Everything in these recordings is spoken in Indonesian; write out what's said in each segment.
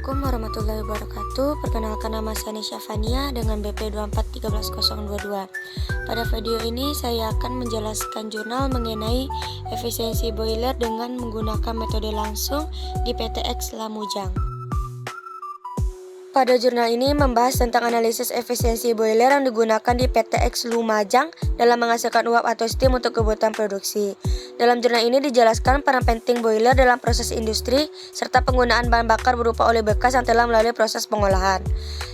Assalamualaikum warahmatullahi wabarakatuh. Perkenalkan, nama saya Nisha Fania dengan BP 2413022. Pada video ini saya akan menjelaskan jurnal mengenai efisiensi boiler dengan menggunakan metode langsung di PTX Lumajang. Pada jurnal ini membahas tentang analisis efisiensi boiler yang digunakan di PTX Lumajang dalam menghasilkan uap atau steam untuk kebutuhan produksi. Dalam jurnal ini dijelaskan peran penting boiler dalam proses industri serta penggunaan bahan bakar berupa oli bekas yang telah melalui proses pengolahan.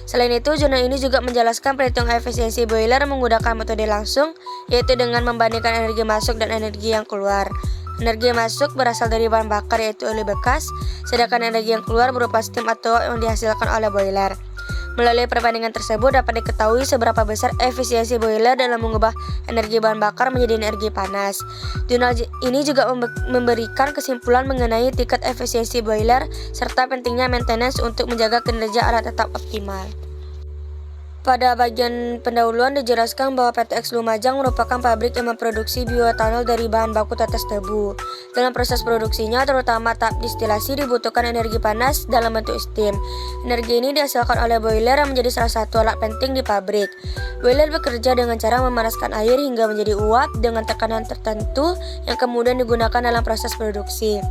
Selain itu, jurnal ini juga menjelaskan perhitungan efisiensi boiler menggunakan metode langsung, yaitu dengan membandingkan energi masuk dan energi yang keluar. Energi yang masuk berasal dari bahan bakar yaitu oli bekas, sedangkan energi yang keluar berupa steam atau yang dihasilkan oleh boiler. Melalui perbandingan tersebut dapat diketahui seberapa besar efisiensi boiler dalam mengubah energi bahan bakar menjadi energi panas. Jurnal ini juga memberikan kesimpulan mengenai tingkat efisiensi boiler serta pentingnya maintenance untuk menjaga kinerja alat tetap optimal. Pada bagian pendahuluan dijelaskan bahwa PTX Lumajang merupakan pabrik yang memproduksi bioetanol dari bahan baku tetes tebu. Dalam proses produksinya, terutama tahap distilasi, dibutuhkan energi panas dalam bentuk steam. Energi ini dihasilkan oleh boiler yang menjadi salah satu alat penting di pabrik. Boiler bekerja dengan cara memanaskan air hingga menjadi uap dengan tekanan tertentu yang kemudian digunakan dalam proses produksi.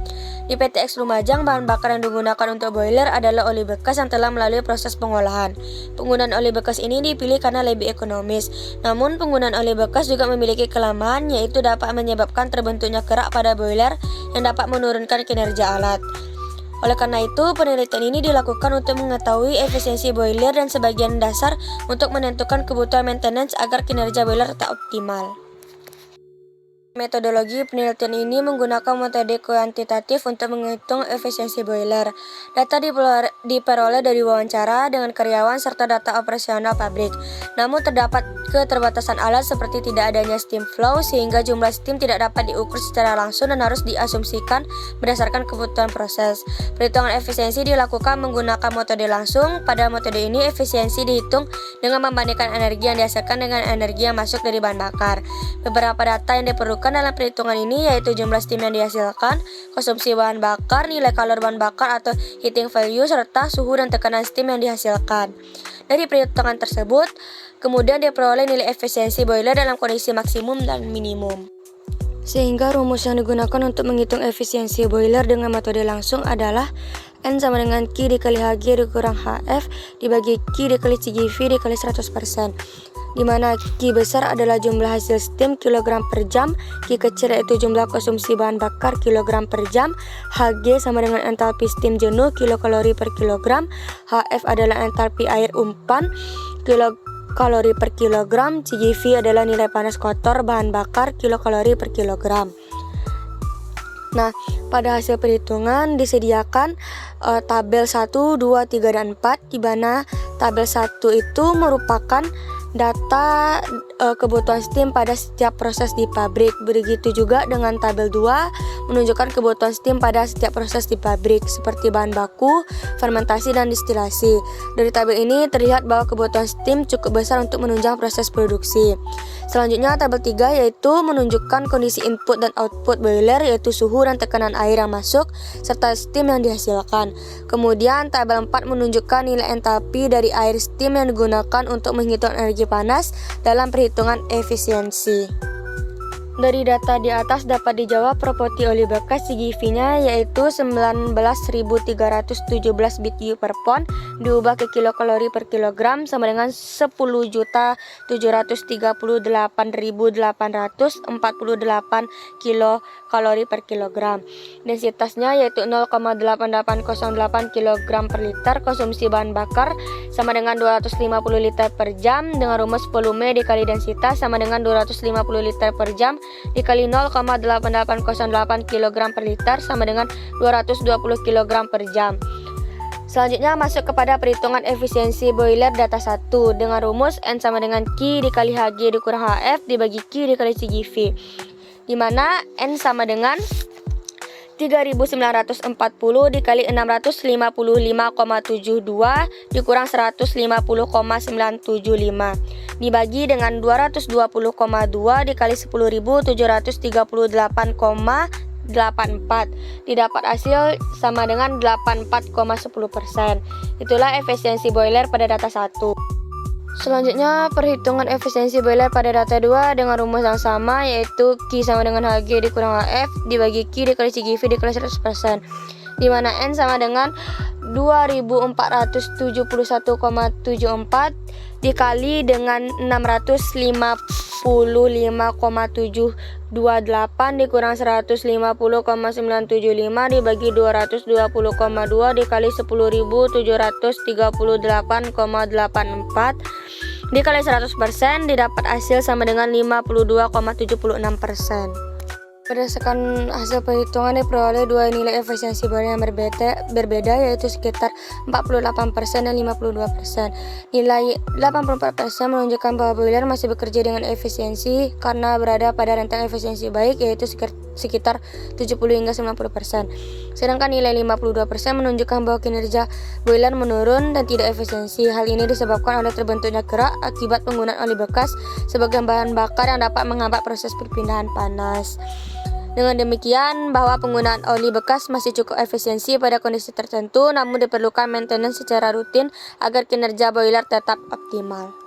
Di PTX Lumajang, bahan bakar yang digunakan untuk boiler adalah oli bekas yang telah melalui proses pengolahan. Penggunaan oli bekas ini dipilih karena lebih ekonomis. Namun, penggunaan oli bekas juga memiliki kelemahan, yaitu dapat menyebabkan terbentuknya kerak pada boiler yang dapat menurunkan kinerja alat. Oleh karena itu, penelitian ini dilakukan untuk mengetahui efisiensi boiler dan sebagian dasar untuk menentukan kebutuhan maintenance agar kinerja boiler tetap optimal. Metodologi penelitian ini menggunakan metode kuantitatif untuk menghitung efisiensi boiler. Data diperoleh dari wawancara dengan karyawan serta data operasional pabrik. Namun terdapat keterbatasan alat seperti tidak adanya steam flow sehingga jumlah steam tidak dapat diukur secara langsung dan harus diasumsikan berdasarkan kebutuhan proses. Perhitungan efisiensi dilakukan menggunakan metode langsung. Pada metode ini efisiensi dihitung dengan membandingkan energi yang dihasilkan dengan energi yang masuk dari bahan bakar. Beberapa data yang diperlukan dalam perhitungan ini yaitu jumlah steam yang dihasilkan, konsumsi bahan bakar, nilai kalori bahan bakar atau heating value, serta suhu dan tekanan steam yang dihasilkan. Dari perhitungan tersebut, kemudian diperoleh nilai efisiensi boiler dalam kondisi maksimum dan minimum. Sehingga rumus yang digunakan untuk menghitung efisiensi boiler dengan metode langsung adalah N sama dengan Q dikali Hg dikurang Hf dibagi Q dikali CGV dikali 100%. Di mana Q besar adalah jumlah hasil steam kilogram per jam, Q kecil yaitu jumlah konsumsi bahan bakar kilogram per jam, Hg sama dengan entalpi steam jenuh kilokalori per kilogram, Hf adalah entalpi air umpan kilokalori per kilogram, CGV adalah nilai panas kotor bahan bakar kilokalori per kilogram. Nah, pada hasil perhitungan disediakan tabel 1, 2, 3, dan 4, di mana tabel 1 itu merupakan data kebutuhan steam pada setiap proses di pabrik. Begitu juga dengan tabel 2 menunjukkan kebutuhan steam pada setiap proses di pabrik seperti bahan baku, fermentasi, dan distilasi. Dari tabel ini terlihat bahwa kebutuhan steam cukup besar untuk menunjang proses produksi. Selanjutnya tabel 3 yaitu menunjukkan kondisi input dan output boiler yaitu suhu dan tekanan air yang masuk serta steam yang dihasilkan. Kemudian tabel 4 menunjukkan nilai entalpi dari air steam yang digunakan untuk menghitung energi panas dalam perhitungan efisiensi. Dari data di atas dapat dijawab properti oli bekas CGV-nya yaitu 19.317 BTU per pon diubah ke kilokalori per kilogram sama dengan 10.738.848 kilokalori per kilogram. Densitasnya yaitu 0,8808 kg per liter. Konsumsi bahan bakar sama dengan 250 liter per jam dengan rumus volume dikali densitas sama dengan 250 liter per jam dikali 0,8808 kg per liter sama dengan 220 kg per jam. Selanjutnya masuk kepada perhitungan efisiensi boiler data 1 dengan rumus N sama dengan Q dikali Hg dikurang Hf dibagi Q dikali CGV, di mana N sama dengan 3.940 dikali 655,72 dikurang 150,975 dibagi dengan 220,2 dikali 10.738,675 84. Didapat hasil sama dengan 84,10%. Itulah efisiensi boiler pada data 1. Selanjutnya, perhitungan efisiensi boiler pada data 2 dengan rumus yang sama, yaitu Q sama dengan HG dikurang HF dibagi Q dikali CGV dikali 100%, di mana N sama dengan 2471,74 dikali dengan 655,728 dikurang 150,975 dibagi 220,2 dikali 10.738,84 dikali 100% didapat hasil sama dengan 52,76%. Berdasarkan hasil perhitungan diperoleh dua nilai efisiensi boiler yang berbeda, yaitu sekitar 48% dan 52%. Nilai 84% menunjukkan bahwa boiler masih bekerja dengan efisiensi karena berada pada rentang efisiensi baik, yaitu sekitar 70 hingga 90%. Sedangkan nilai 52% menunjukkan bahwa kinerja boiler menurun dan tidak efisiensi. Hal ini disebabkan oleh terbentuknya kerak akibat penggunaan oli bekas sebagai bahan bakar yang dapat menghambat proses perpindahan panas. Dengan demikian, bahwa penggunaan oli bekas masih cukup efisiensi pada kondisi tertentu, namun diperlukan maintenance secara rutin agar kinerja boiler tetap optimal.